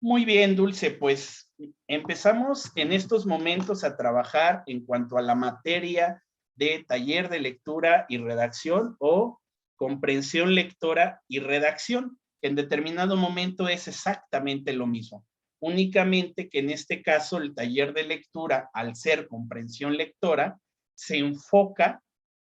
Muy bien, Dulce, pues empezamos en estos momentos a trabajar en cuanto a la materia de taller de lectura y redacción o comprensión lectora y redacción, que en determinado momento es exactamente lo mismo. Únicamente que en este caso el taller de lectura, al ser comprensión lectora, se enfoca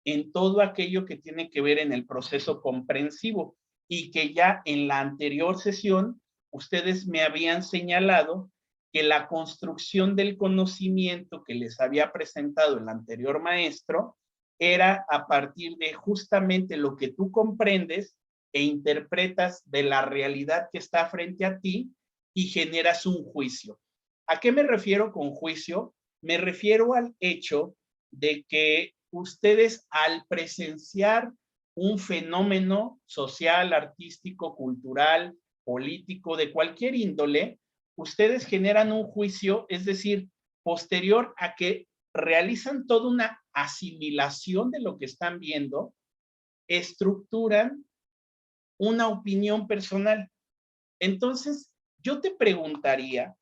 en todo aquello que tiene que ver en el proceso comprensivo y que ya en la anterior sesión ustedes me habían señalado que la construcción del conocimiento que les había presentado el anterior maestro era a partir de justamente lo que tú comprendes e interpretas de la realidad que está frente a ti y generas un juicio. ¿A qué me refiero con juicio? Me refiero al hecho de que ustedes al presenciar un fenómeno social, artístico, cultural, político, de cualquier índole, ustedes generan un juicio, es decir, posterior a que realizan toda una asimilación de lo que están viendo, estructuran una opinión personal. Entonces, yo te preguntaría,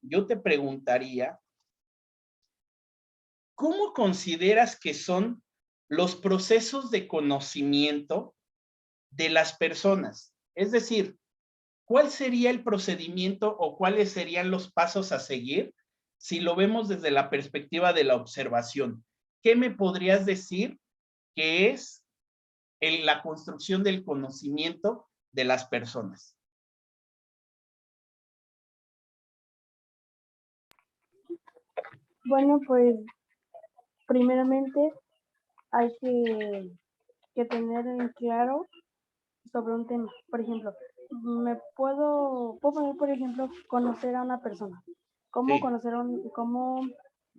¿cómo consideras que son los procesos de conocimiento de las personas? Es decir, ¿cuál sería el procedimiento o cuáles serían los pasos a seguir si lo vemos desde la perspectiva de la observación? ¿Qué me podrías decir que es la construcción del conocimiento de las personas? Bueno, pues primeramente hay que tener en claro sobre un tema. Por ejemplo, puedo poner, por ejemplo, conocer a una persona. ¿Cómo Sí. conocer cómo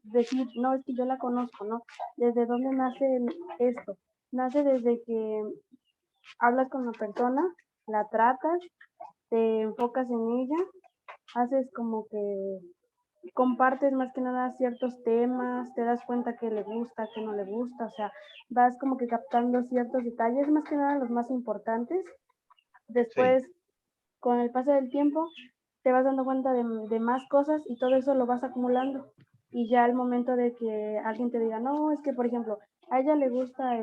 decir, no, es que yo la conozco, ¿no? ¿Desde dónde nace esto? Nace desde que hablas con una persona, la tratas, te enfocas en ella, haces como que compartes más que nada ciertos temas, te das cuenta que le gusta, que no le gusta, o sea, vas como que captando ciertos detalles, más que nada los más importantes. Sí. Después, con el paso del tiempo, te vas dando cuenta de más cosas y todo eso lo vas acumulando. Y ya al momento de que alguien te diga, no, es que, por ejemplo, a ella le gusta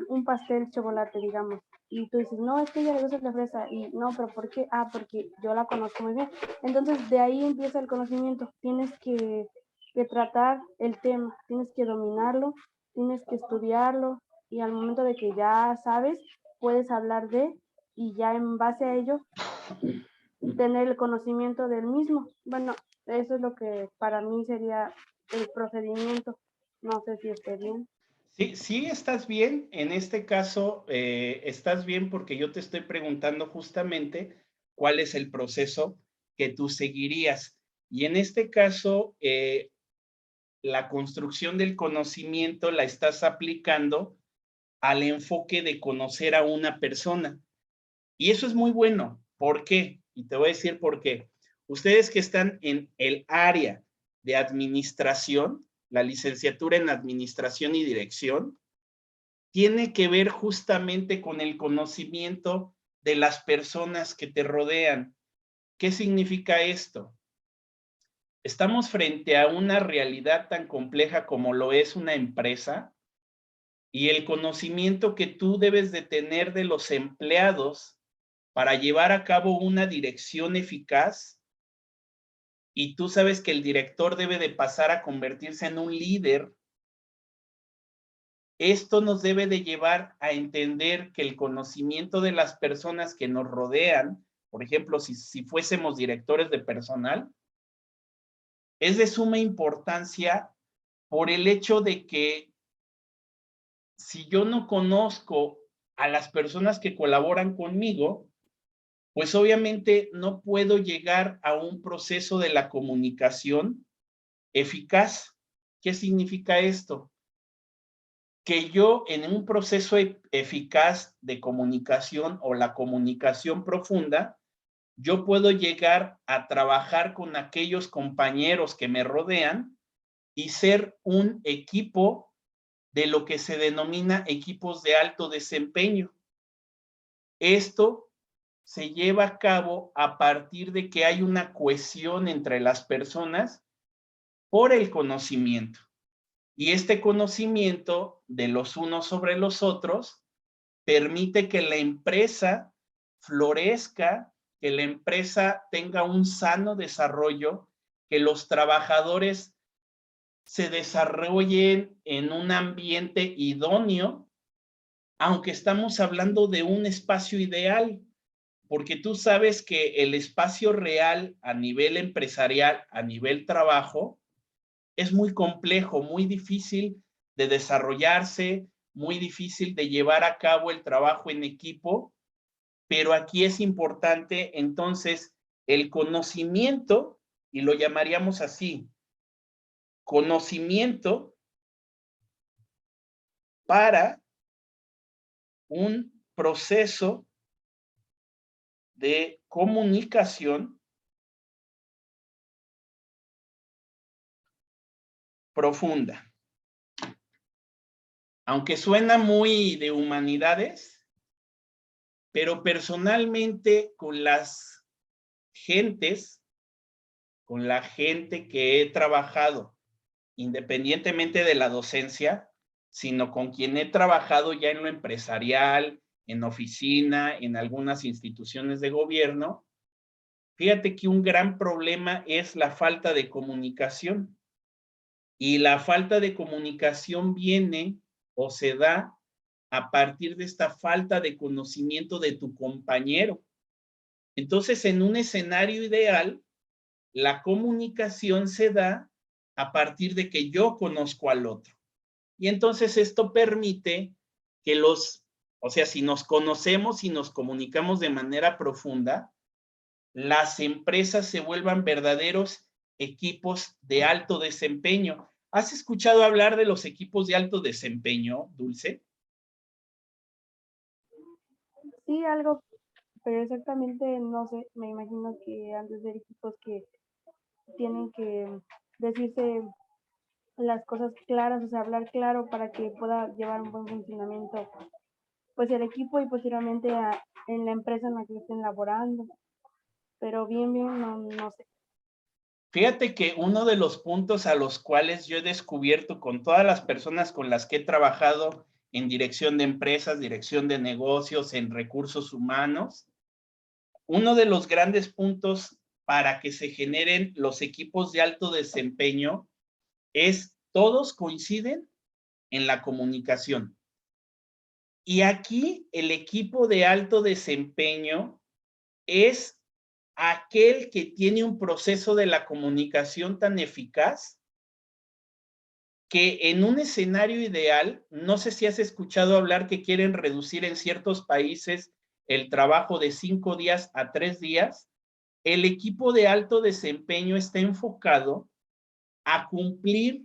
un pastel chocolate, digamos, y tú dices, no, es que a ella le gusta la fresa, y no, pero ¿por qué? Ah, porque yo la conozco muy bien. Entonces, de ahí empieza el conocimiento. Tienes que tratar el tema, tienes que dominarlo, tienes que estudiarlo, y al momento de que ya sabes, puedes hablar y ya en base a ello tener el conocimiento del mismo. Bueno, eso es lo que para mí sería el procedimiento. No sé si esté bien. Sí, sí estás bien. En este caso, estás bien porque yo te estoy preguntando justamente cuál es el proceso que tú seguirías. Y en este caso, la construcción del conocimiento la estás aplicando al enfoque de conocer a una persona. Y eso es muy bueno. ¿Por qué? Y te voy a decir por qué. Ustedes que están en el área de administración, la licenciatura en administración y dirección, tiene que ver justamente con el conocimiento de las personas que te rodean. ¿Qué significa esto? Estamos frente a una realidad tan compleja como lo es una empresa y el conocimiento que tú debes de tener de los empleados para llevar a cabo una dirección eficaz, y tú sabes que el director debe de pasar a convertirse en un líder. Esto nos debe de llevar a entender que el conocimiento de las personas que nos rodean, por ejemplo, si fuésemos directores de personal, es de suma importancia por el hecho de que si yo no conozco a las personas que colaboran conmigo, pues obviamente no puedo llegar a un proceso de la comunicación eficaz. ¿Qué significa esto? Que yo en un proceso eficaz de comunicación o la comunicación profunda, yo puedo llegar a trabajar con aquellos compañeros que me rodean y ser un equipo de lo que se denomina equipos de alto desempeño. Esto se lleva a cabo a partir de que hay una cohesión entre las personas por el conocimiento. Y este conocimiento de los unos sobre los otros permite que la empresa florezca, que la empresa tenga un sano desarrollo, que los trabajadores se desarrollen en un ambiente idóneo, aunque estamos hablando de un espacio ideal, porque tú sabes que el espacio real a nivel empresarial, a nivel trabajo, es muy complejo, muy difícil de desarrollarse, muy difícil de llevar a cabo el trabajo en equipo, pero aquí es importante entonces el conocimiento, y lo llamaríamos así, conocimiento para un proceso de comunicación profunda. Aunque suena muy de humanidades, pero personalmente con las gentes, con la gente que he trabajado, independientemente de la docencia, sino con quien he trabajado ya en lo empresarial, en oficina, en algunas instituciones de gobierno, fíjate que un gran problema es la falta de comunicación. Y la falta de comunicación viene o se da a partir de esta falta de conocimiento de tu compañero. Entonces, en un escenario ideal, la comunicación se da a partir de que yo conozco al otro. Y entonces esto permite que o sea, si nos conocemos y nos comunicamos de manera profunda, las empresas se vuelvan verdaderos equipos de alto desempeño. ¿Has escuchado hablar de los equipos de alto desempeño, Dulce? Sí, algo, pero exactamente no sé, me imagino que han de ser equipos que tienen que decirse las cosas claras, o sea, hablar claro para que pueda llevar un buen funcionamiento, pues el equipo y posteriormente en la empresa en la que estén laborando. Pero bien, no sé. Fíjate que uno de los puntos a los cuales yo he descubierto con todas las personas con las que he trabajado en dirección de empresas, dirección de negocios, en recursos humanos, uno de los grandes puntos para que se generen los equipos de alto desempeño es todos coinciden en la comunicación. Y aquí el equipo de alto desempeño es aquel que tiene un proceso de la comunicación tan eficaz que en un escenario ideal, no sé si has escuchado hablar que quieren reducir en ciertos países el trabajo de 5 días a 3 días, el equipo de alto desempeño está enfocado a cumplir,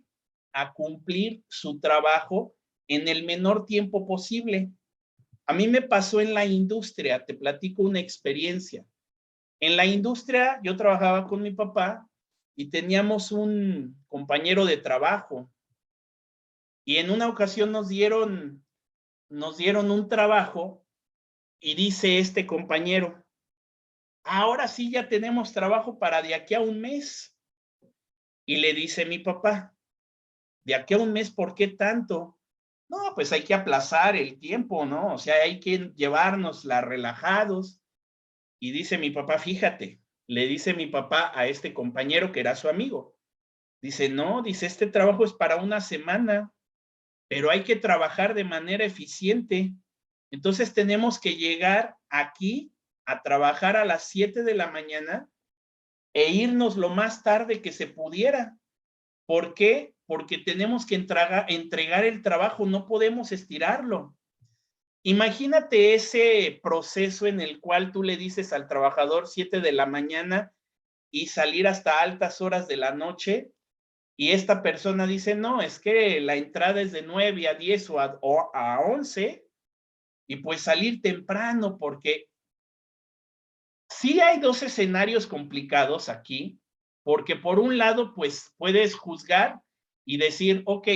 a cumplir su trabajo en el menor tiempo posible. A mí me pasó en la industria, te platico una experiencia. En la industria yo trabajaba con mi papá y teníamos un compañero de trabajo y en una ocasión nos dieron un trabajo y dice este compañero, ahora sí ya tenemos trabajo para de aquí a un mes. Y le dice mi papá, de aquí a un mes, ¿por qué tanto? No, pues hay que aplazar el tiempo, ¿no? O sea, hay que llevárnosla relajados. Y dice mi papá, fíjate, le dice mi papá a este compañero que era su amigo. Dice, no, dice, este trabajo es para una semana, pero hay que trabajar de manera eficiente. Entonces tenemos que llegar aquí a trabajar a las 7 de la mañana e irnos lo más tarde que se pudiera. ¿Por qué? Porque tenemos que entregar el trabajo, no podemos estirarlo. Imagínate ese proceso en el cual tú le dices al trabajador 7 de la mañana y salir hasta altas horas de la noche y esta persona dice, no, es que la entrada es de 9 a 10 o a 11 y pues salir temprano porque sí hay dos escenarios complicados aquí, porque por un lado, pues puedes juzgar y decir, ok,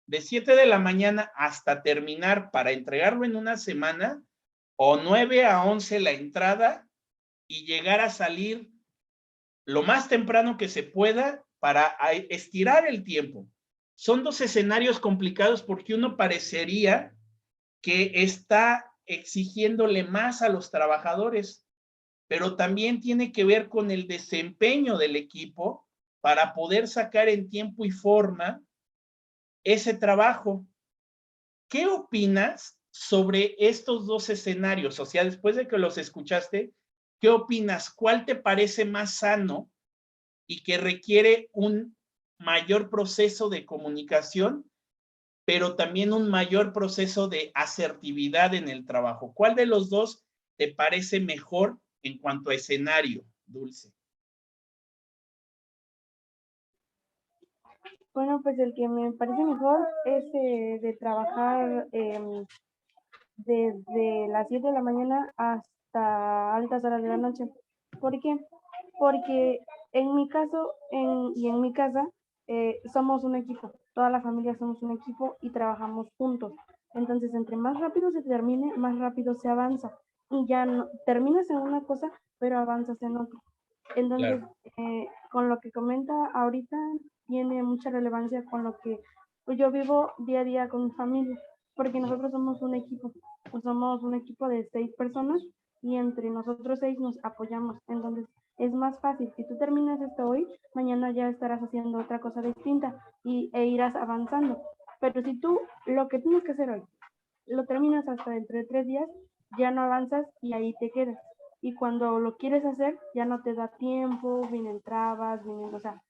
de 7 de la mañana hasta terminar para entregarlo en una semana, o 9 a 11 la entrada y llegar a salir lo más temprano que se pueda para estirar el tiempo. Son dos escenarios complicados porque uno parecería que está exigiéndole más a los trabajadores, pero también tiene que ver con el desempeño del equipo para poder sacar en tiempo y forma ese trabajo. ¿Qué opinas sobre estos dos escenarios? O sea, después de que los escuchaste, ¿qué opinas? ¿Cuál te parece más sano y que requiere un mayor proceso de comunicación, pero también un mayor proceso de asertividad en el trabajo? ¿Cuál de los dos te parece mejor en cuanto a escenario, Dulce? Bueno, pues el que me parece mejor es de trabajar desde las 7 de la mañana hasta altas horas de la noche. ¿Por qué? Porque en mi caso y en mi casa somos un equipo, toda la familia somos un equipo y trabajamos juntos. Entonces, entre más rápido se termine, más rápido se avanza. Y ya no, terminas en una cosa, pero avanzas en otra. Entonces, Claro. con lo que comenta ahorita, tiene mucha relevancia con lo que pues, yo vivo día a día con mi familia, porque nosotros somos un equipo, pues somos un equipo de 6 personas y entre nosotros 6 nos apoyamos. Entonces, es más fácil. Si tú terminas esto hoy, mañana ya estarás haciendo otra cosa distinta e irás avanzando. Pero si tú lo que tienes que hacer hoy lo terminas hasta dentro de 3 días, ya no avanzas y ahí te quedas. Y cuando lo quieres hacer, ya no te da tiempo, vienen trabas, vienen, o sea,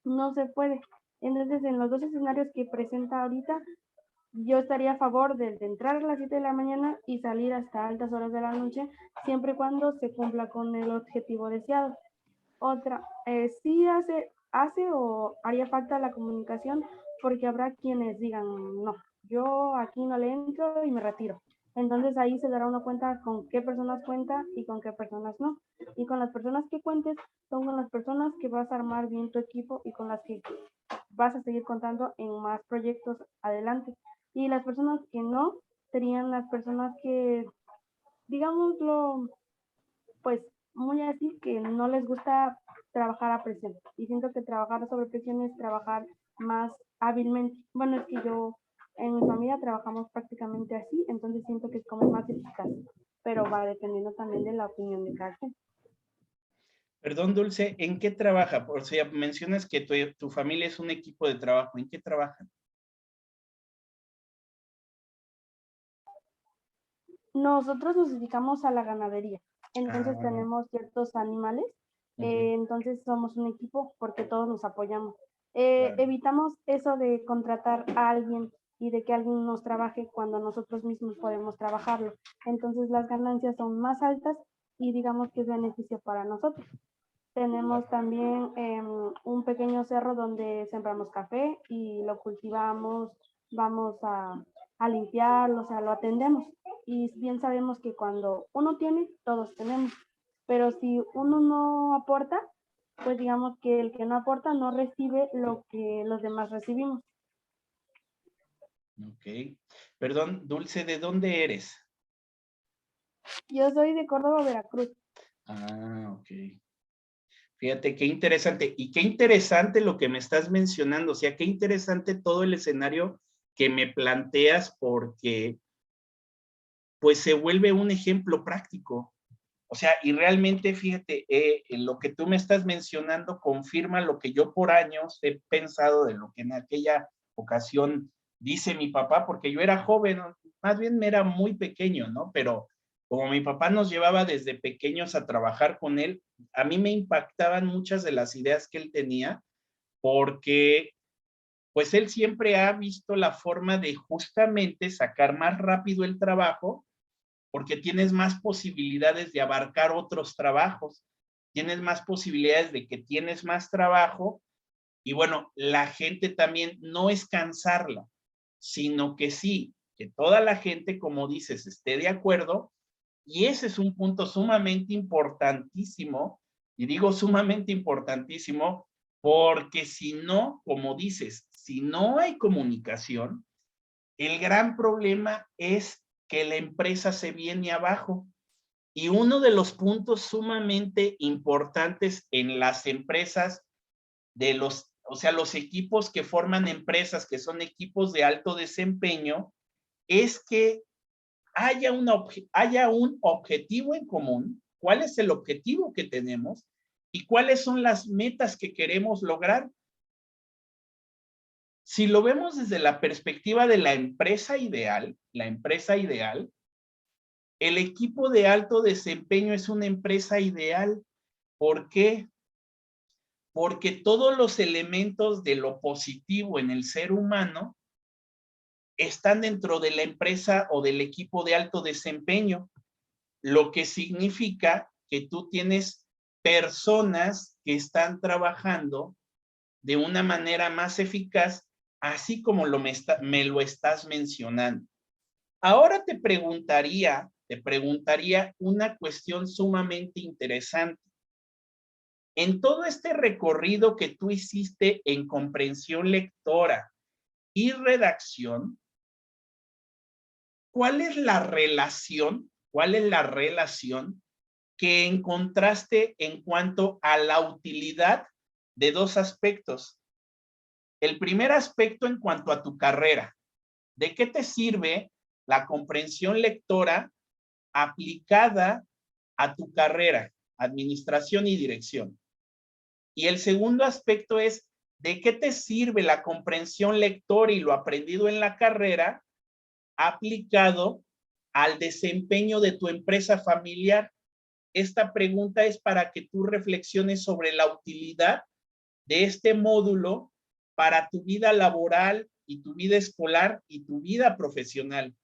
no se puede. Entonces, en los dos escenarios que presenta ahorita, yo estaría a favor de entrar a las 7 de la mañana y salir hasta altas horas de la noche, siempre y cuando se cumpla con el objetivo deseado. Otra, sí hace o haría falta la comunicación porque habrá quienes digan, no, yo aquí no le entro y me retiro. Entonces ahí se dará una cuenta con qué personas cuenta y con qué personas no. Y con las personas que cuentes son con las personas que vas a armar bien tu equipo y con las que vas a seguir contando en más proyectos adelante. Y las personas que no serían las personas que, digámoslo, pues muy así que no les gusta trabajar a presión. Y siento que trabajar sobre presión es trabajar más hábilmente. Bueno, es que yo en mi familia trabajamos prácticamente así, entonces siento que es como más eficaz, pero va dependiendo también de la opinión de cada quien. Perdón, Dulce, ¿en qué trabaja? O sea, mencionas que tu familia es un equipo de trabajo. ¿En qué trabajan? Nosotros nos dedicamos a la ganadería, entonces Ah, tenemos ciertos animales, ujú, entonces somos un equipo porque todos nos apoyamos. claro. Evitamos eso de contratar a alguien y de que alguien nos trabaje cuando nosotros mismos podemos trabajarlo. Entonces las ganancias son más altas y digamos que es beneficio para nosotros. Tenemos también un pequeño cerro donde sembramos café y lo cultivamos, vamos a limpiarlo, o sea, lo atendemos. Y bien sabemos que cuando uno tiene, todos tenemos. Pero si uno no aporta, pues digamos que el que no aporta no recibe lo que los demás recibimos. Ok. Perdón, Dulce, ¿de dónde eres? Yo soy de Córdoba, Veracruz. Ah, ok. Fíjate qué interesante. Y qué interesante lo que me estás mencionando. O sea, qué interesante todo el escenario que me planteas porque pues se vuelve un ejemplo práctico. O sea, y realmente, fíjate, lo que tú me estás mencionando confirma lo que yo por años he pensado de lo que en aquella ocasión dice mi papá, porque yo era joven, ¿no? Más bien me era muy pequeño, ¿no? Pero como mi papá nos llevaba desde pequeños a trabajar con él, a mí me impactaban muchas de las ideas que él tenía, porque pues él siempre ha visto la forma de justamente sacar más rápido el trabajo porque tienes más posibilidades de abarcar otros trabajos, tienes más posibilidades de que tienes más trabajo y bueno, la gente también no es cansarla, sino que sí, que toda la gente, como dices, esté de acuerdo y ese es un punto sumamente importantísimo y digo sumamente importantísimo porque si no, como dices, si no hay comunicación, el gran problema es que la empresa se viene abajo. Y uno de los puntos sumamente importantes en las empresas o sea, los equipos que forman empresas, que son equipos de alto desempeño, es que haya un objetivo en común. ¿Cuál es el objetivo que tenemos? ¿Y cuáles son las metas que queremos lograr? Si lo vemos desde la perspectiva de la empresa ideal, el equipo de alto desempeño es una empresa ideal. ¿Por qué? Porque todos los elementos de lo positivo en el ser humano están dentro de la empresa o del equipo de alto desempeño, lo que significa que tú tienes personas que están trabajando de una manera más eficaz, así como me lo estás mencionando. Ahora te preguntaría una cuestión sumamente interesante. En todo este recorrido que tú hiciste en comprensión lectora y redacción, ¿cuál es la relación que encontraste en cuanto a la utilidad de dos aspectos? El primer aspecto en cuanto a tu carrera. ¿De qué te sirve la comprensión lectora aplicada a tu carrera, administración y dirección? Y el segundo aspecto es, ¿de qué te sirve la comprensión lectora y lo aprendido en la carrera aplicado al desempeño de tu empresa familiar? Esta pregunta es para que tú reflexiones sobre la utilidad de este módulo para tu vida laboral y tu vida escolar y tu vida profesional.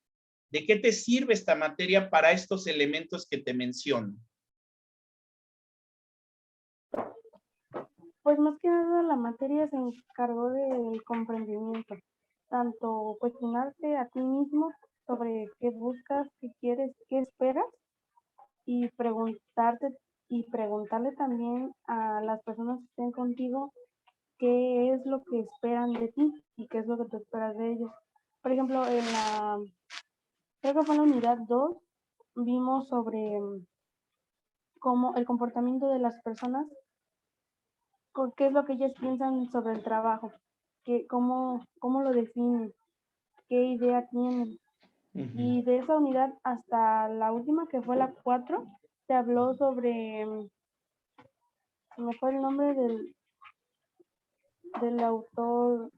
¿De qué te sirve esta materia para estos elementos que te menciono? Pues más que nada la materia se encargó del comprendimiento, tanto cuestionarte a ti mismo sobre qué buscas, qué quieres, qué esperas, y preguntarle también a las personas que estén contigo qué es lo que esperan de ti y qué es lo que tú esperas de ellos. Por ejemplo, creo que fue en la unidad 2, vimos sobre cómo el comportamiento de las personas, qué es lo que ellas piensan sobre el trabajo, cómo lo definen, qué idea tienen. Y de esa unidad hasta la última, que fue la 4, se habló sobre, se me fue el nombre del autor,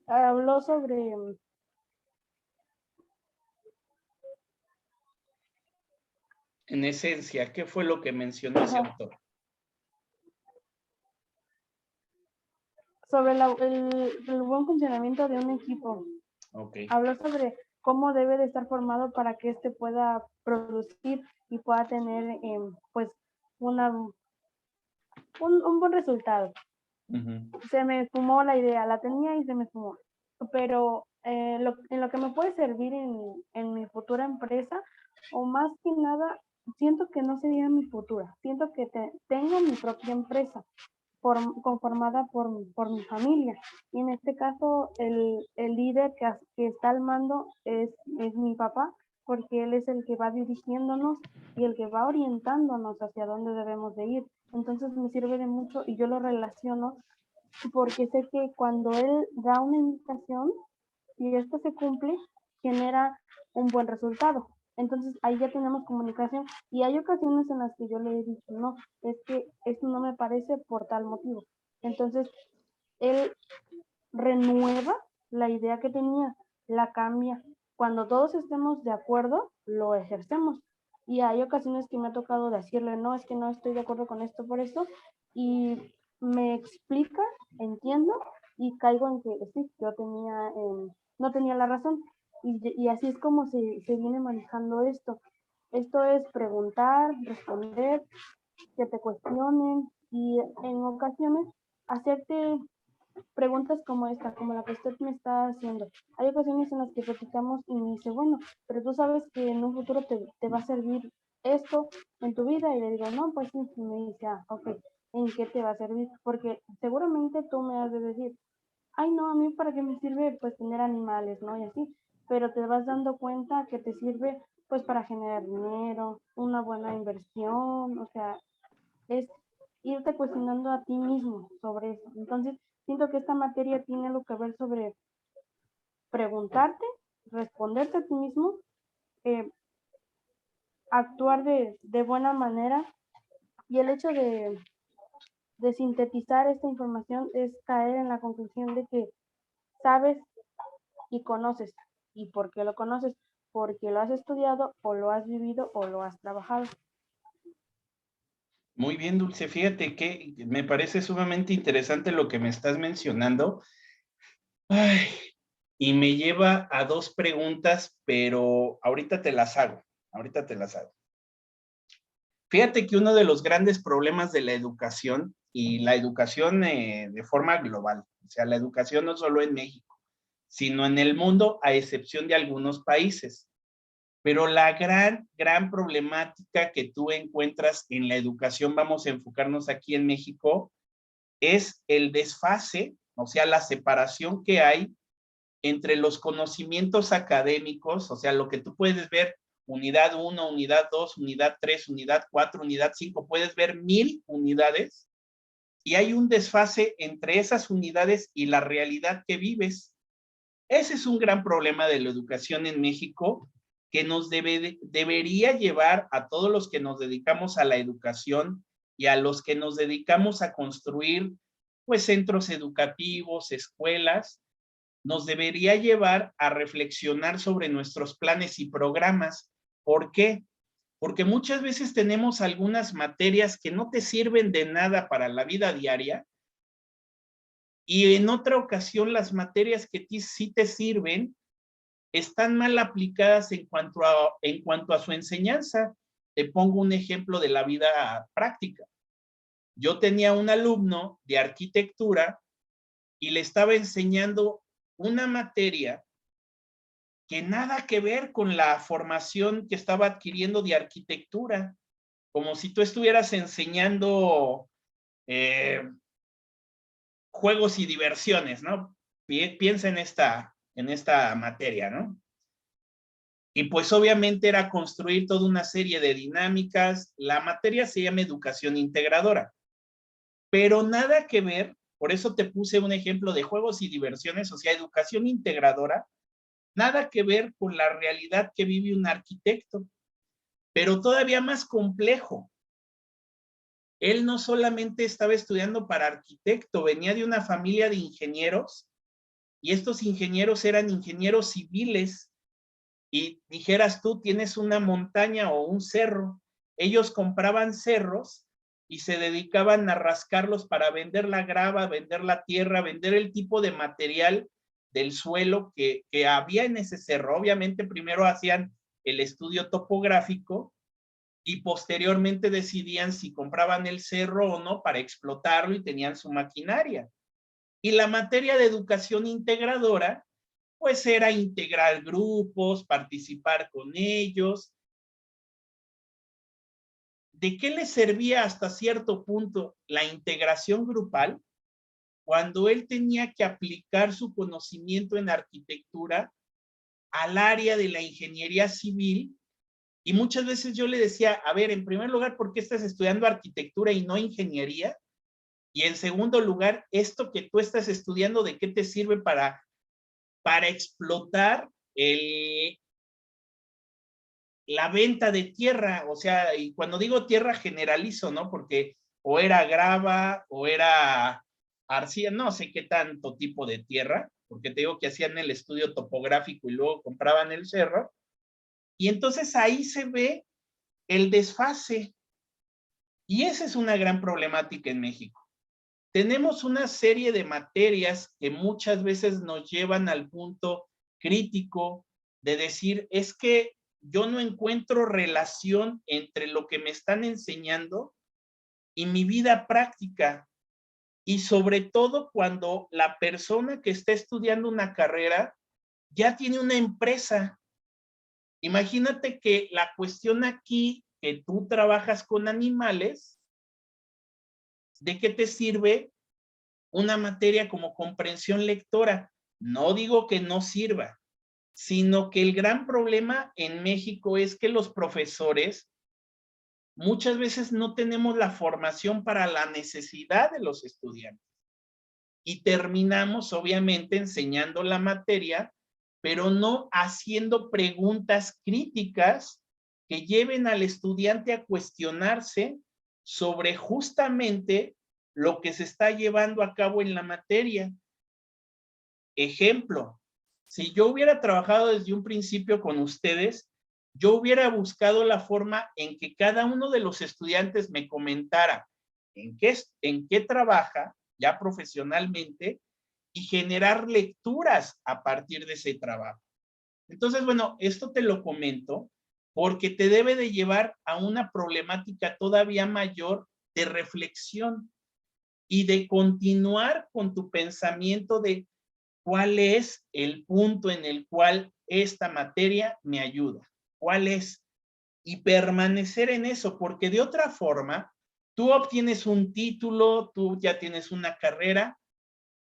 habló sobre, En esencia, ¿qué fue lo que mencionó ese autor? sobre el buen funcionamiento de un equipo. Okay. Habló sobre cómo debe de estar formado para que éste pueda producir y pueda tener pues un buen resultado. Se me fumó la idea, la tenía y se me fumó. Pero en lo que me puede servir en mi futura empresa, o más que nada, siento que no sería mi futura, siento que tengo mi propia empresa conformada por mi familia. Y en este caso, el líder que está al mando es mi papá, porque él es el que va dirigiéndonos y el que va orientándonos hacia dónde debemos de ir. Entonces me sirve de mucho y yo lo relaciono porque sé que cuando él da una indicación y esto se cumple, genera un buen resultado. Entonces ahí ya tenemos comunicación y hay ocasiones en las que yo le he dicho, no, es que esto no me parece por tal motivo. Entonces él renueva la idea que tenía, la cambia. Cuando todos estemos de acuerdo, lo ejercemos. Y hay ocasiones que me ha tocado decirle, no, es que no estoy de acuerdo con esto por esto, y me explica, entiendo, y caigo en que sí, yo no tenía la razón. Y así es como se viene manejando esto. Esto es preguntar, responder, que te cuestionen y en ocasiones hacerte preguntas como esta, como la que usted me está haciendo. Hay ocasiones en las que platicamos y me dice, bueno, pero tú sabes que en un futuro te va a servir esto en tu vida, y le digo, no, pues sí, y me dice, ok, ¿en qué te va a servir? Porque seguramente tú me has de decir, ay, no, a mí para qué me sirve pues tener animales, ¿no? Y así. pero te vas dando cuenta que te sirve pues para generar dinero, una buena inversión, o sea, es irte cuestionando a ti mismo sobre eso. Entonces, siento que esta materia tiene algo que ver sobre preguntarte, responderte a ti mismo, eh, actuar de buena manera, y el hecho de sintetizar esta información es caer en la conclusión de que sabes y conoces. ¿Y por qué lo conoces? Porque lo has estudiado o lo has vivido o lo has trabajado. Muy bien, Dulce. Fíjate que me parece sumamente interesante lo que me estás mencionando. Ay, y me lleva a dos preguntas, pero ahorita te las hago. Ahorita te las hago. Fíjate que uno de los grandes problemas de la educación, y la educación de forma global, o sea, la educación no solo en México, sino en el mundo, a excepción de algunos países. Pero la gran problemática que tú encuentras en la educación, vamos a enfocarnos aquí en México, es el desfase, o sea, la separación que hay entre los conocimientos académicos, o sea, lo que tú puedes ver, unidad 1, unidad 2, unidad 3, unidad 4, unidad 5, puedes ver 1000 unidades, y hay un desfase entre esas unidades y la realidad que vives. Ese es un gran problema de la educación en México que nos debería llevar a todos los que nos dedicamos a la educación y a los que nos dedicamos a construir pues centros educativos, escuelas, nos debería llevar a reflexionar sobre nuestros planes y programas. ¿Por qué? Porque muchas veces tenemos algunas materias que no te sirven de nada para la vida diaria, y en otra ocasión las materias que sí te sirven están mal aplicadas en cuanto a su enseñanza. Te pongo un ejemplo de la vida práctica. Yo tenía un alumno de arquitectura y le estaba enseñando una materia que nada que ver con la formación que estaba adquiriendo de arquitectura, como si tú estuvieras enseñando juegos y diversiones, ¿no? Piensa en esta materia, ¿no? Y pues obviamente era construir toda una serie de dinámicas. La materia se llama educación integradora, pero nada que ver, por eso te puse un ejemplo de juegos y diversiones, o sea, educación integradora, nada que ver con la realidad que vive un arquitecto, pero todavía más complejo. Él no solamente estaba estudiando para arquitecto, venía de una familia de ingenieros, y estos ingenieros eran ingenieros civiles, y dijeras tú, tienes una montaña o un cerro. Ellos compraban cerros y se dedicaban a rascarlos para vender la grava, vender la tierra, vender el tipo de material del suelo que había en ese cerro. Obviamente primero hacían el estudio topográfico y posteriormente decidían si compraban el cerro o no para explotarlo, y tenían su maquinaria. Y la materia de educación integradora pues era integrar grupos, participar con ellos. ¿De qué le servía hasta cierto punto la integración grupal cuando él tenía que aplicar su conocimiento en arquitectura al área de la ingeniería civil? Y muchas veces yo le decía, a ver, en primer lugar, ¿por qué estás estudiando arquitectura y no ingeniería? Y en segundo lugar, esto que tú estás estudiando, ¿de qué te sirve para explotar la venta de tierra? O sea, y cuando digo tierra generalizo, ¿no? Porque o era grava o era arcilla, no sé qué tanto tipo de tierra, porque te digo que hacían el estudio topográfico y luego compraban el cerro. Y entonces ahí se ve el desfase. Y esa es una gran problemática en México. Tenemos una serie de materias que muchas veces nos llevan al punto crítico de decir, es que yo no encuentro relación entre lo que me están enseñando y mi vida práctica. Y sobre todo cuando la persona que está estudiando una carrera ya tiene una empresa. Imagínate que la cuestión aquí, que tú trabajas con animales, ¿de qué te sirve una materia como comprensión lectora? No digo que no sirva, sino que el gran problema en México es que los profesores muchas veces no tenemos la formación para la necesidad de los estudiantes. Y terminamos, obviamente, enseñando la materia, pero no haciendo preguntas críticas que lleven al estudiante a cuestionarse sobre justamente lo que se está llevando a cabo en la materia. Ejemplo, si yo hubiera trabajado desde un principio con ustedes, yo hubiera buscado la forma en que cada uno de los estudiantes me comentara en qué trabaja ya profesionalmente y generar lecturas a partir de ese trabajo. Entonces, bueno, esto te lo comento porque te debe de llevar a una problemática todavía mayor de reflexión y de continuar con tu pensamiento de cuál es el punto en el cual esta materia me ayuda, cuál es, y permanecer en eso, porque de otra forma, tú obtienes un título, tú ya tienes una carrera,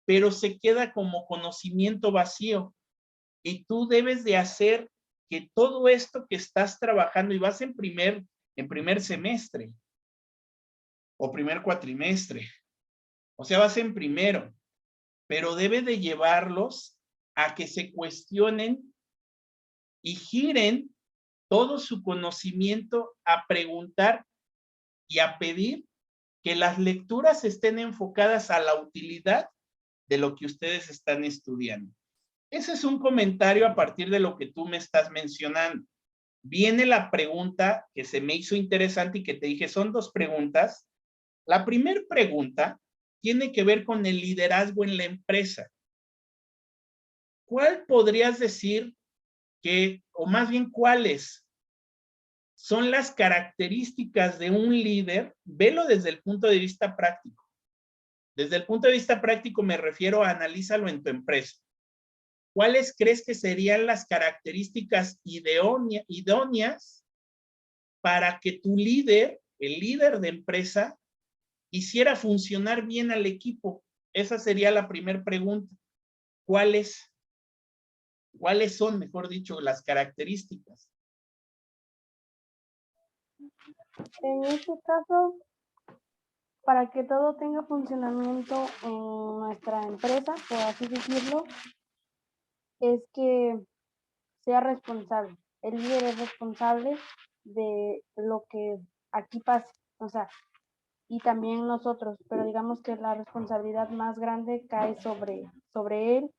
pero se queda como conocimiento vacío, y tú debes de hacer que todo esto que estás trabajando, y vas en primer semestre, o primer cuatrimestre, o sea, vas en primero, pero debe de llevarlos a que se cuestionen y giren todo su conocimiento a preguntar y a pedir que las lecturas estén enfocadas a la utilidad de lo que ustedes están estudiando. Ese es un comentario a partir de lo que tú me estás mencionando. Viene la pregunta que se me hizo interesante y que te dije, son dos preguntas. La primera pregunta tiene que ver con el liderazgo en la empresa. ¿Cuál podrías decir que, o más bien cuáles son las características de un líder? Velo desde el punto de vista práctico. Desde el punto de vista práctico me refiero a analízalo en tu empresa. ¿Cuáles crees que serían las características idóneas para que tu líder, el líder de empresa, hiciera funcionar bien al equipo? Esa sería la primera pregunta. ¿Cuáles son, mejor dicho, las características? En este caso, para que todo tenga funcionamiento en nuestra empresa, por así decirlo, es que sea responsable. El líder es responsable de lo que aquí pase, o sea, y también nosotros, pero digamos que la responsabilidad más grande cae sobre él.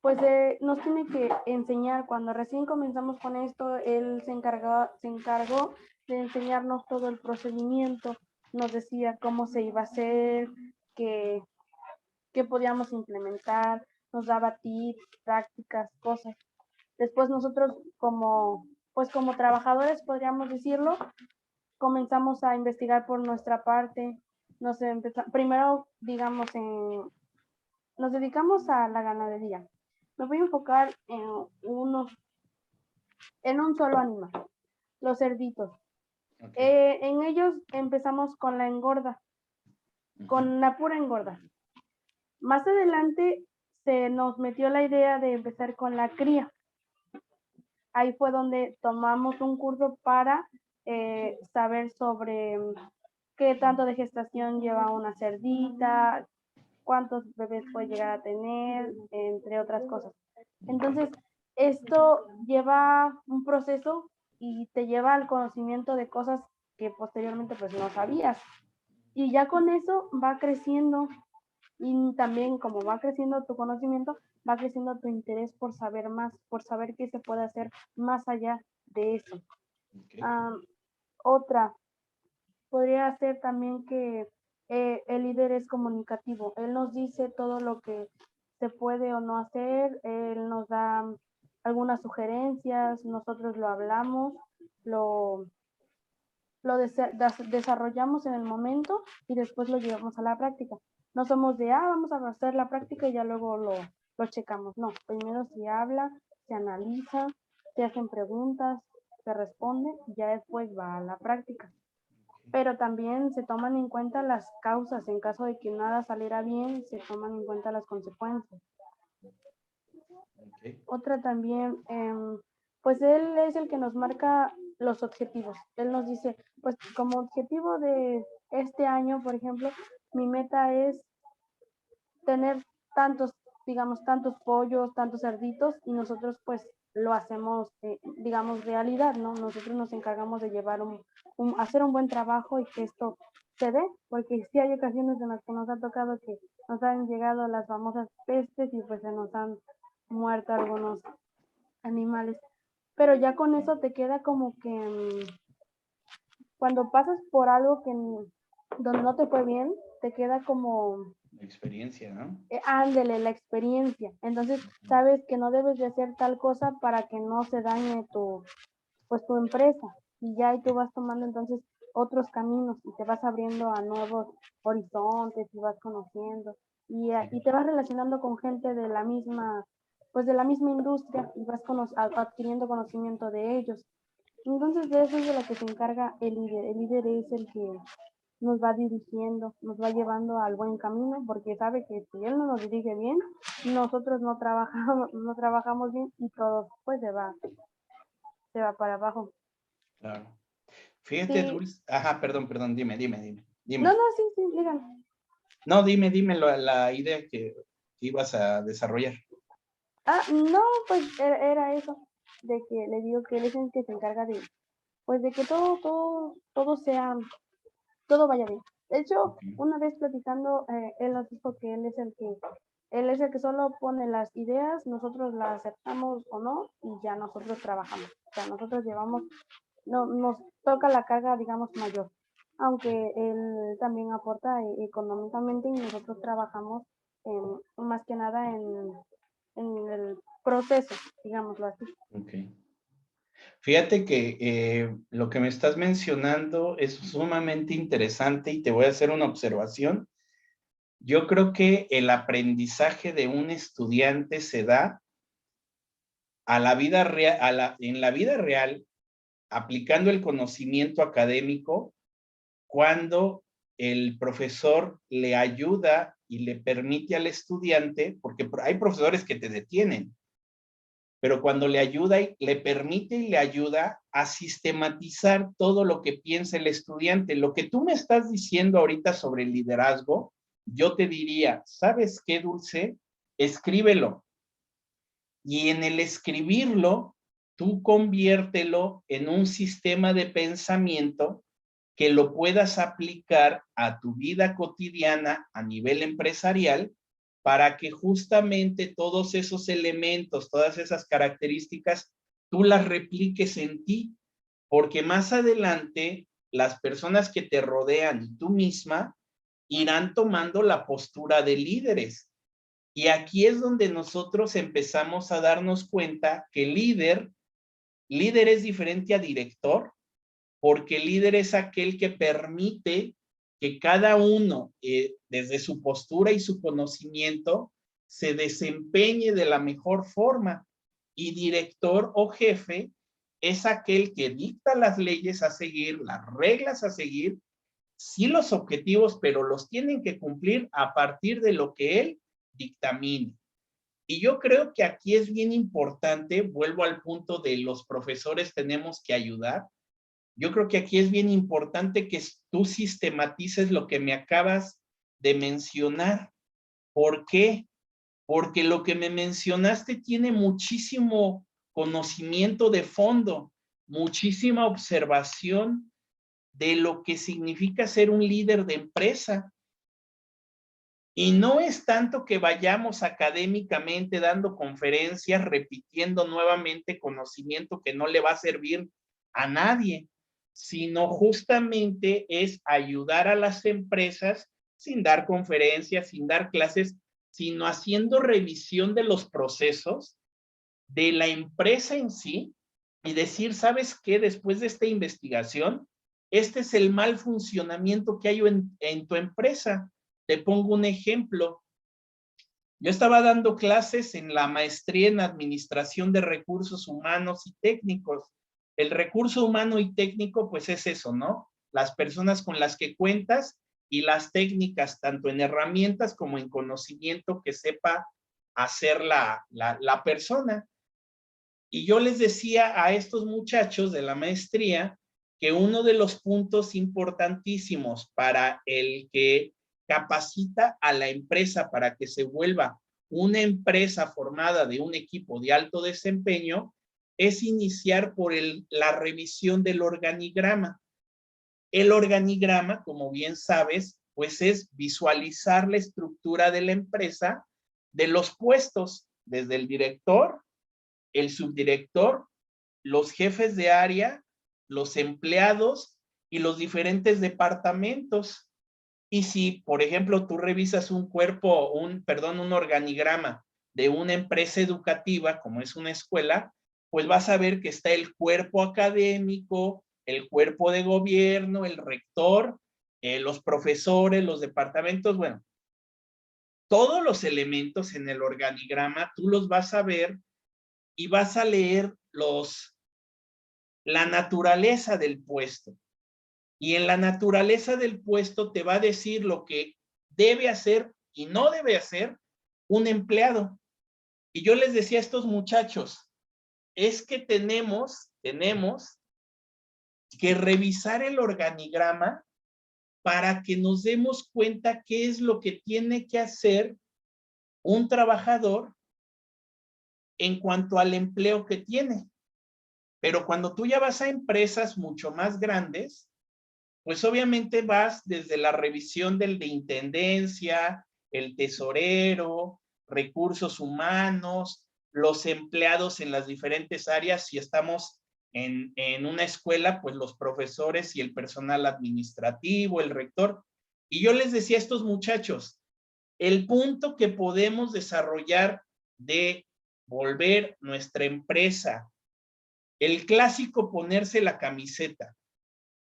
Pues nos tiene que enseñar. Cuando recién comenzamos con esto, él se encargó de enseñarnos todo el procedimiento, nos decía cómo se iba a hacer, qué podíamos implementar, nos daba tips, prácticas, cosas. Después nosotros como trabajadores, podríamos decirlo, comenzamos a investigar por nuestra parte. Primero, digamos, nos dedicamos a la ganadería. Me voy a enfocar en un solo animal, los cerditos. Okay. En ellos empezamos con la engorda, con la pura engorda. Más adelante se nos metió la idea de empezar con la cría. Ahí fue donde tomamos un curso para saber sobre qué tanto de gestación lleva una cerdita, cuántos bebés puede llegar a tener, entre otras cosas. Entonces, esto lleva un proceso y te lleva al conocimiento de cosas que posteriormente pues no sabías. Y ya con eso va creciendo, y también como va creciendo tu conocimiento, va creciendo tu interés por saber más, por saber qué se puede hacer más allá de eso. Okay. Otra, podría ser también que el líder es comunicativo. Él nos dice todo lo que se puede o no hacer, él nos da algunas sugerencias, nosotros lo hablamos, lo desarrollamos en el momento y después lo llevamos a la práctica. No somos de, vamos a hacer la práctica y ya luego lo checamos. No, primero se habla, se analiza, se hacen preguntas, se responde y ya después va a la práctica. Pero también se toman en cuenta las causas. En caso de que nada saliera bien, se toman en cuenta las consecuencias. Okay. Otra también, pues él es el que nos marca los objetivos. Él nos dice, pues como objetivo de este año, por ejemplo, mi meta es tener tantos, digamos, tantos pollos, tantos cerditos, y nosotros pues lo hacemos, digamos, realidad, ¿no? Nosotros nos encargamos de llevar hacer un buen trabajo y que esto se dé, porque sí hay ocasiones en las que nos ha tocado que nos han llegado las famosas pestes y pues se nos han muerto algunos animales. Pero ya con eso te queda como que cuando pasas por algo que donde no te fue bien, te queda como La experiencia, ¿no? ándele, la experiencia. Entonces, sabes que no debes de hacer tal cosa para que no se dañe pues tu empresa. Y ya ahí tú vas tomando entonces otros caminos y te vas abriendo a nuevos horizontes y vas conociendo y te vas relacionando con gente de la misma, pues de la misma industria y vas adquiriendo conocimiento de ellos. Entonces, de eso es de lo que se encarga el líder. El líder es el que nos va dirigiendo, nos va llevando al buen camino, porque sabe que si él no nos dirige bien, nosotros no trabajamos, no trabajamos bien y todo pues se va para abajo. Claro. Fíjate, Sí, Dulce. Ajá, perdón, dime. no, Dime. no, sí, sí, díganme. No, dime la idea que ibas a desarrollar. Ah, no, pues era eso, de que le digo que él es el que se encarga de, pues de que todo sea, todo vaya bien. De hecho, Ok, una vez platicando, él nos dijo que él es el que solo pone las ideas, nosotros las aceptamos o no, y ya nosotros trabajamos. O sea, nosotros llevamos, no, nos toca la carga, digamos, mayor. Aunque él también aporta económicamente y nosotros trabajamos más que nada en el proceso, digámoslo así. ok. Fíjate que lo que me estás mencionando es sumamente interesante y te voy a hacer una observación. Yo creo que el aprendizaje de un estudiante se da a la vida real, en la vida real, aplicando el conocimiento académico, cuando el profesor le ayuda y le permite al estudiante, porque hay profesores que te detienen, pero cuando le ayuda y le permite y le ayuda a sistematizar todo lo que piensa el estudiante. Lo que tú me estás diciendo ahorita sobre el liderazgo, yo te diría, ¿sabes qué, Dulce? Escríbelo. Y en el escribirlo, tú conviértelo en un sistema de pensamiento que lo puedas aplicar a tu vida cotidiana a nivel empresarial para que justamente todos esos elementos, todas esas características, tú las repliques en ti, porque más adelante las personas que te rodean y tú misma irán tomando la postura de líderes. Y aquí es donde nosotros empezamos a darnos cuenta que líder es diferente a director, porque el líder es aquel que permite que cada uno, desde su postura y su conocimiento, se desempeñe de la mejor forma. Y director o jefe es aquel que dicta las leyes a seguir, las reglas a seguir, sí los objetivos, pero los tienen que cumplir a partir de lo que él dictamine. Y yo creo que aquí es bien importante, vuelvo al punto de los profesores tenemos que ayudar. Yo creo que aquí es bien importante que tú sistematices lo que me acabas de mencionar. ¿Por qué? Porque lo que me mencionaste tiene muchísimo conocimiento de fondo, muchísima observación de lo que significa ser un líder de empresa. Y no es tanto que vayamos académicamente dando conferencias, repitiendo nuevamente conocimiento que no le va a servir a nadie, sino justamente es ayudar a las empresas sin dar conferencias, sin dar clases, sino haciendo revisión de los procesos de la empresa en sí y decir, ¿sabes qué? Después de esta investigación, este es el mal funcionamiento que hay en tu empresa. Te pongo un ejemplo. Yo estaba dando clases en la maestría en administración de recursos humanos y técnicos. El recurso humano y técnico, pues es eso, ¿no? Las personas con las que cuentas y las técnicas, tanto en herramientas como en conocimiento que sepa a ser la persona. Y yo les decía a estos muchachos de la maestría que uno de los puntos importantísimos para el que capacita a la empresa para que se vuelva una empresa formada de un equipo de alto desempeño es iniciar por la revisión del organigrama. El organigrama, como bien sabes, pues es visualizar la estructura de la empresa, de los puestos, desde el director, el subdirector, los jefes de área, los empleados y los diferentes departamentos. Y si, por ejemplo, tú revisas un organigrama de una empresa educativa, como es una escuela, pues vas a ver que está el cuerpo académico, el cuerpo de gobierno, el rector, los profesores, los departamentos, bueno, todos los elementos en el organigrama tú los vas a ver y vas a leer la naturaleza del puesto. Y en la naturaleza del puesto te va a decir lo que debe hacer y no debe hacer un empleado. Y yo les decía a estos muchachos, es que tenemos que revisar el organigrama para que nos demos cuenta qué es lo que tiene que hacer un trabajador en cuanto al empleo que tiene. Pero cuando tú ya vas a empresas mucho más grandes, pues obviamente vas desde la revisión del de intendencia, el tesorero, recursos humanos, los empleados en las diferentes áreas. Si estamos en una escuela, pues los profesores y el personal administrativo, el rector. Y yo les decía a estos muchachos, el punto que podemos desarrollar de volver nuestra empresa, el clásico ponerse la camiseta,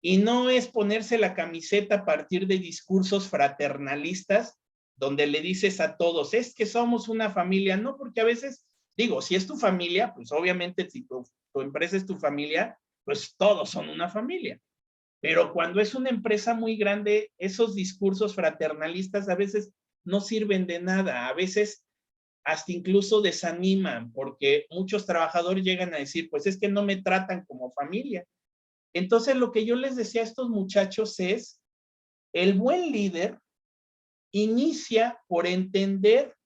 y no es ponerse la camiseta a partir de discursos fraternalistas, donde le dices a todos, es que somos una familia, no, porque a veces, digo, si es tu familia, pues obviamente si tu empresa es tu familia, pues todos son una familia. Pero cuando es una empresa muy grande, esos discursos fraternalistas a veces no sirven de nada, a veces hasta incluso desaniman, porque muchos trabajadores llegan a decir, pues es que no me tratan como familia. Entonces, lo que yo les decía a estos muchachos es, el buen líder inicia por entender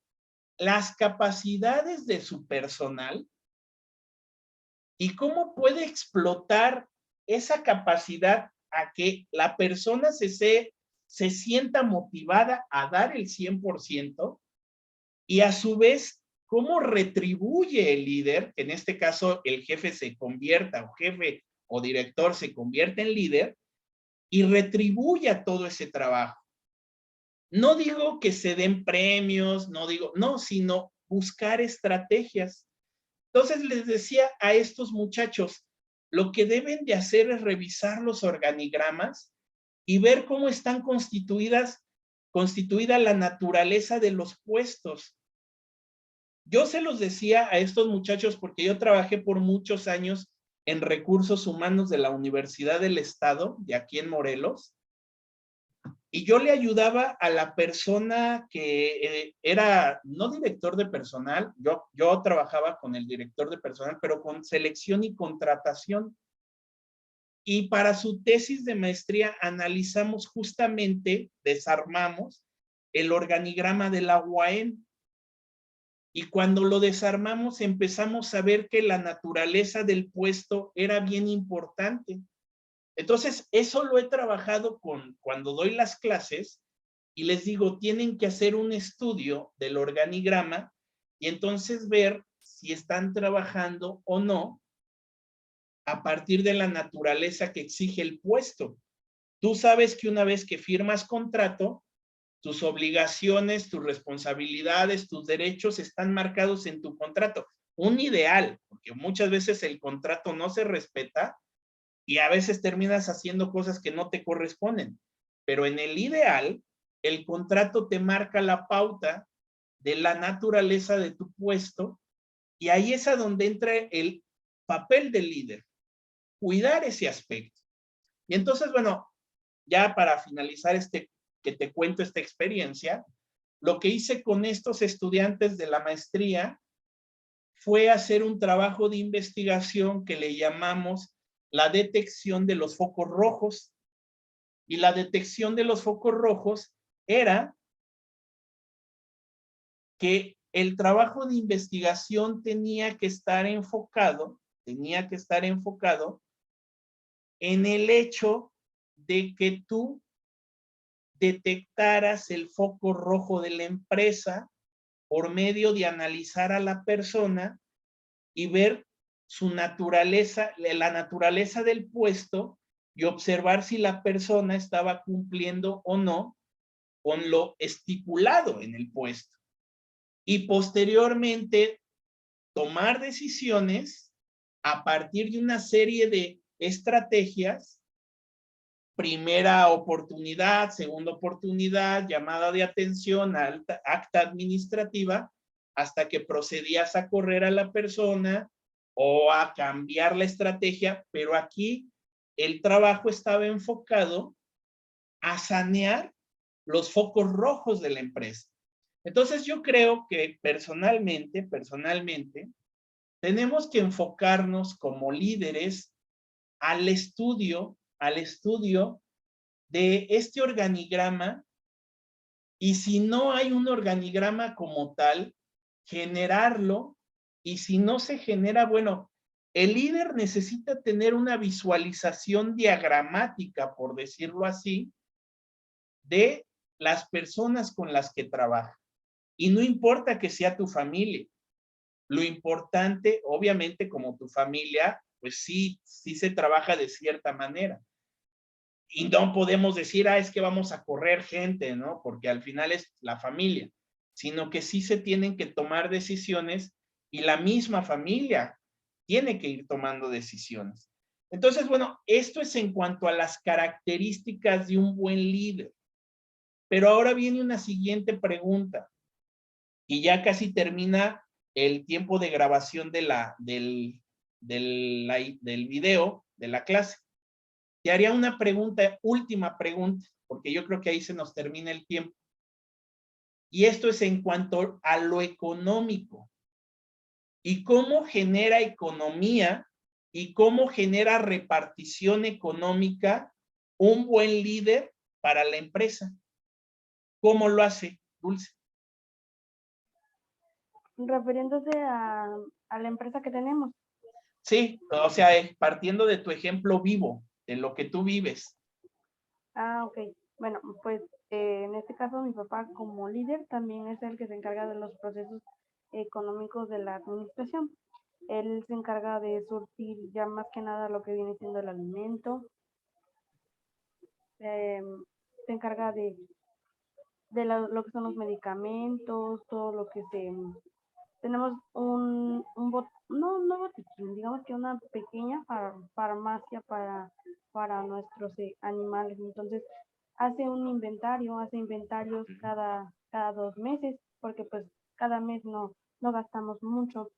las capacidades de su personal y cómo puede explotar esa capacidad a que la persona se sienta motivada a dar el 100% y a su vez, cómo retribuye el líder, que en este caso el jefe se convierta, o jefe o director se convierte en líder, y retribuya todo ese trabajo. No digo que se den premios, no, sino buscar estrategias. Entonces les decía a estos muchachos, lo que deben de hacer es revisar los organigramas y ver cómo están constituida la naturaleza de los puestos. Yo se los decía a estos muchachos porque yo trabajé por muchos años en recursos humanos de la Universidad del Estado, de aquí en Morelos, y yo le ayudaba a la persona que era no director de personal, yo trabajaba con el director de personal, pero con selección y contratación. Y para su tesis de maestría analizamos justamente, desarmamos el organigrama de la UAM. Y cuando lo desarmamos empezamos a ver que la naturaleza del puesto era bien importante. Entonces, eso lo he trabajado cuando doy las clases y les digo, tienen que hacer un estudio del organigrama y entonces ver si están trabajando o no a partir de la naturaleza que exige el puesto. Tú sabes que una vez que firmas contrato, tus obligaciones, tus responsabilidades, tus derechos están marcados en tu contrato. Un ideal, porque muchas veces el contrato no se respeta y a veces terminas haciendo cosas que no te corresponden. Pero en el ideal, el contrato te marca la pauta de la naturaleza de tu puesto y ahí es a donde entra el papel del líder, cuidar ese aspecto. Y entonces, bueno, ya para finalizar que te cuento esta experiencia, lo que hice con estos estudiantes de la maestría fue hacer un trabajo de investigación que le llamamos la detección de los focos rojos. Y la detección de los focos rojos era que el trabajo de investigación tenía que estar enfocado en el hecho de que tú detectaras el foco rojo de la empresa por medio de analizar a la persona y ver su naturaleza, la naturaleza del puesto y observar si la persona estaba cumpliendo o no con lo estipulado en el puesto. Y posteriormente tomar decisiones a partir de una serie de estrategias: primera oportunidad, segunda oportunidad, llamada de atención, acta administrativa, hasta que procedías a correr a la persona o a cambiar la estrategia, pero aquí el trabajo estaba enfocado a sanear los focos rojos de la empresa. Entonces yo creo que personalmente, tenemos que enfocarnos como líderes al estudio de este organigrama, y si no hay un organigrama como tal, generarlo, y si no se genera, bueno, el líder necesita tener una visualización diagramática, por decirlo así, de las personas con las que trabaja. Y no importa que sea tu familia, lo importante, obviamente, como tu familia, pues sí se trabaja de cierta manera. Y no podemos decir, es que vamos a correr gente, ¿no? Porque al final es la familia, sino que sí se tienen que tomar decisiones y la misma familia tiene que ir tomando decisiones. Entonces, bueno, esto es en cuanto a las características de un buen líder. Pero ahora viene una siguiente pregunta, y ya casi termina el tiempo de grabación del video, de la clase. Te haría una pregunta, última pregunta, porque yo creo que ahí se nos termina el tiempo. Y esto es en cuanto a lo económico. ¿Y cómo genera economía y cómo genera repartición económica un buen líder para la empresa? ¿Cómo lo hace, Dulce? Refiriéndose a la empresa que tenemos. Sí, o sea, partiendo de tu ejemplo vivo, de lo que tú vives. Ok. Bueno, pues en este caso mi papá como líder también es el que se encarga de los procesos económicos de la administración. Él se encarga de surtir ya más que nada lo que viene siendo el alimento. Se encarga de lo que son los medicamentos, todo lo que se... Tenemos no botiquín, digamos que una pequeña farmacia para nuestros animales. Entonces, hace inventarios cada 2 meses, porque pues cada mes no gastamos mucho.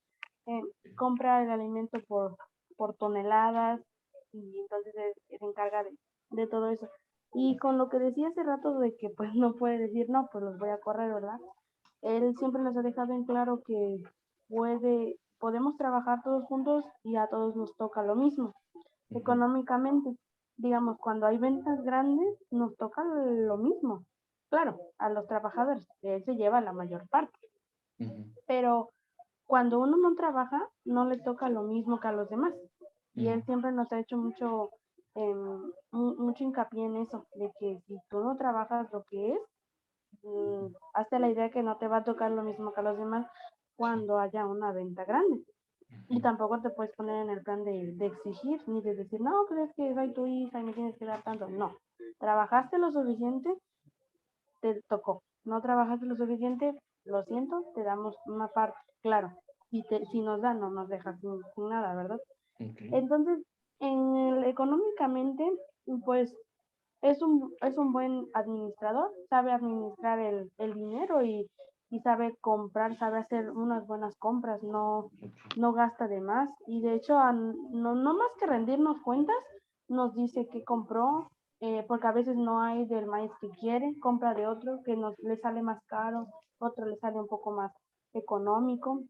Eh, Compra el alimento por toneladas, y entonces se encarga de todo eso. Y con lo que decía hace rato de que pues no puede decir, no, pues los voy a correr, ¿verdad? Él siempre nos ha dejado en claro que podemos trabajar todos juntos y a todos nos toca lo mismo. Económicamente, digamos, cuando hay ventas grandes, nos toca lo mismo. Claro, a los trabajadores, él se lleva la mayor parte. Pero cuando uno no trabaja, no le toca lo mismo que a los demás. Y él siempre nos ha hecho mucho hincapié en eso, de que si tú no trabajas lo que es, hazte la idea que no te va a tocar lo mismo que a los demás cuando haya una venta grande. Y tampoco te puedes poner en el plan de exigir, ni de decir, no, crees que soy tu hija y me tienes que dar tanto. No, trabajaste lo suficiente, te tocó. No trabajaste lo suficiente, lo siento, te damos una parte, claro. Si nos dan, no nos dejas sin nada, ¿verdad? Entonces, económicamente, pues es un buen administrador, sabe administrar el dinero y sabe comprar, sabe hacer unas buenas compras, no gasta de más. Y de hecho, no más que rendirnos cuentas, nos dice qué compró, porque a veces no hay del maíz que quiere, compra de otro que le sale más caro, otro le sale un poco más económico,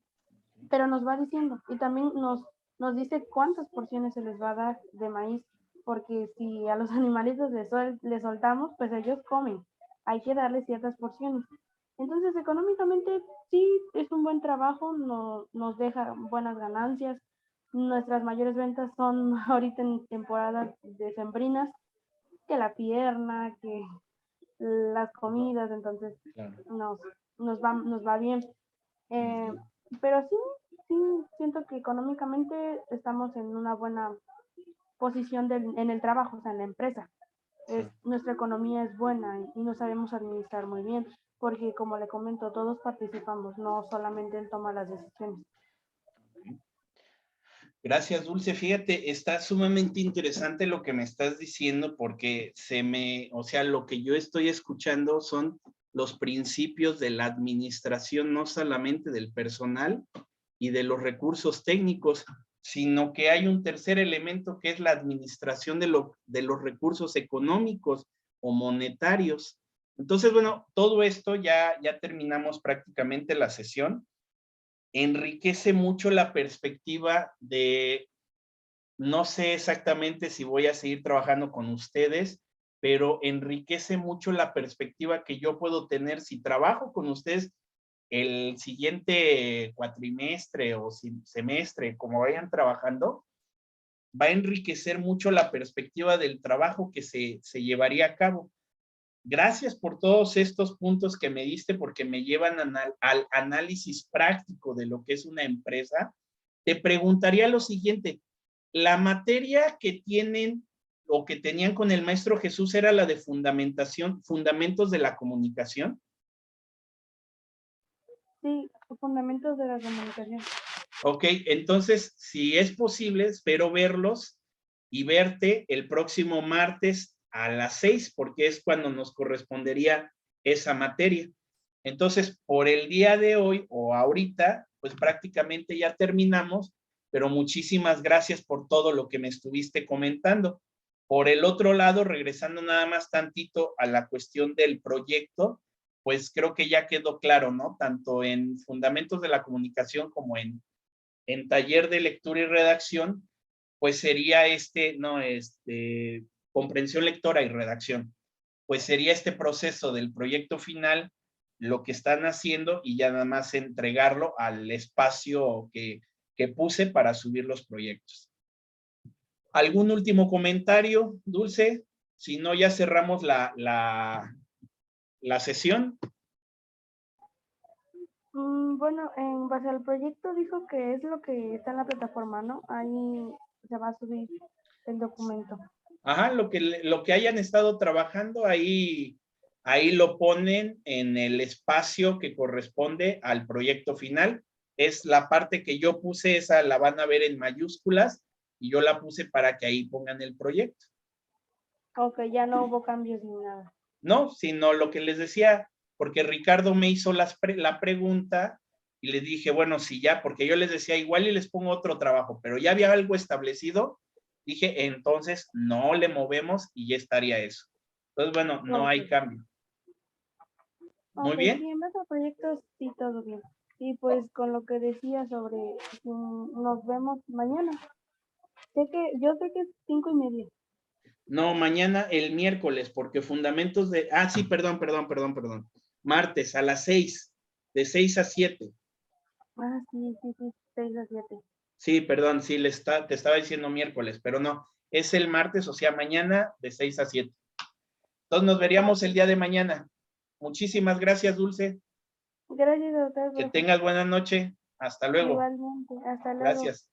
pero nos va diciendo y también nos dice cuántas porciones se les va a dar de maíz, porque si a los animalitos les soltamos, pues ellos comen, hay que darles ciertas porciones. Entonces, económicamente sí es un buen trabajo, nos deja buenas ganancias. Nuestras mayores ventas son ahorita en temporadas decembrinas, que la pierna, que las comidas, entonces Claro. nos va bien. Eh, pero sí, sí, siento que económicamente estamos en una buena posición en el trabajo, o sea, en la empresa. Nuestra economía es buena y nos sabemos administrar muy bien, porque como le comento, todos participamos, no solamente él toma las decisiones. Gracias, Dulce. Fíjate, está sumamente interesante lo que me estás diciendo porque o sea, lo que yo estoy escuchando son los principios de la administración, no solamente del personal y de los recursos técnicos, sino que hay un tercer elemento que es la administración de los recursos económicos o monetarios. Entonces, bueno, todo esto ya terminamos prácticamente la sesión. Enriquece mucho la perspectiva de, no sé exactamente si voy a seguir trabajando con ustedes, pero enriquece mucho la perspectiva que yo puedo tener si trabajo con ustedes el siguiente cuatrimestre o semestre, como vayan trabajando, va a enriquecer mucho la perspectiva del trabajo que se llevaría a cabo. Gracias por todos estos puntos que me diste porque me llevan al análisis práctico de lo que es una empresa. Te preguntaría lo siguiente, ¿la materia que tienen o que tenían con el maestro Jesús era la de fundamentos de la comunicación? Sí, fundamentos de la comunicación. Ok, entonces, si es posible, espero verlos y verte el próximo martes a las 6, porque es cuando nos correspondería esa materia. Entonces, por el día de hoy o ahorita, pues prácticamente ya terminamos, pero muchísimas gracias por todo lo que me estuviste comentando. Por el otro lado, regresando nada más tantito a la cuestión del proyecto, pues creo que ya quedó claro, ¿no? Tanto en fundamentos de la comunicación como en taller de lectura y redacción, pues sería comprensión lectora y redacción. Pues sería este proceso del proyecto final, lo que están haciendo y ya nada más entregarlo al espacio que puse para subir los proyectos. ¿Algún último comentario, Dulce? Si no, ya cerramos la sesión. Bueno, en base al proyecto dijo que es lo que está en la plataforma, ¿no? Ahí se va a subir el documento. Ajá, lo que hayan estado trabajando, ahí lo ponen en el espacio que corresponde al proyecto final. Es la parte que yo puse, esa la van a ver en mayúsculas, y yo la puse para que ahí pongan el proyecto. Ok, ya no hubo cambios ni nada. No, sino lo que les decía, porque Ricardo me hizo la pregunta y le dije, bueno, si ya, porque yo les decía, igual y les pongo otro trabajo, pero ya había algo establecido, dije, entonces no le movemos y ya estaría eso. Entonces, bueno, no hay cambio. Muy bien. Sí, en base a proyectos, sí, todo bien. Y pues con lo que decía sobre, nos vemos mañana. Yo sé que es 5:30. No, mañana el miércoles, porque fundamentos de, sí, perdón. Martes a las 6, de 6 a 7. Sí, 6 a 7. Sí, perdón, sí, te estaba diciendo miércoles, pero no, es el martes, o sea, mañana de 6 a 7. Entonces nos veríamos el día de mañana. Muchísimas gracias, Dulce. Gracias a ustedes. Que tengas buena noche. Hasta luego. Igualmente, hasta luego. Gracias.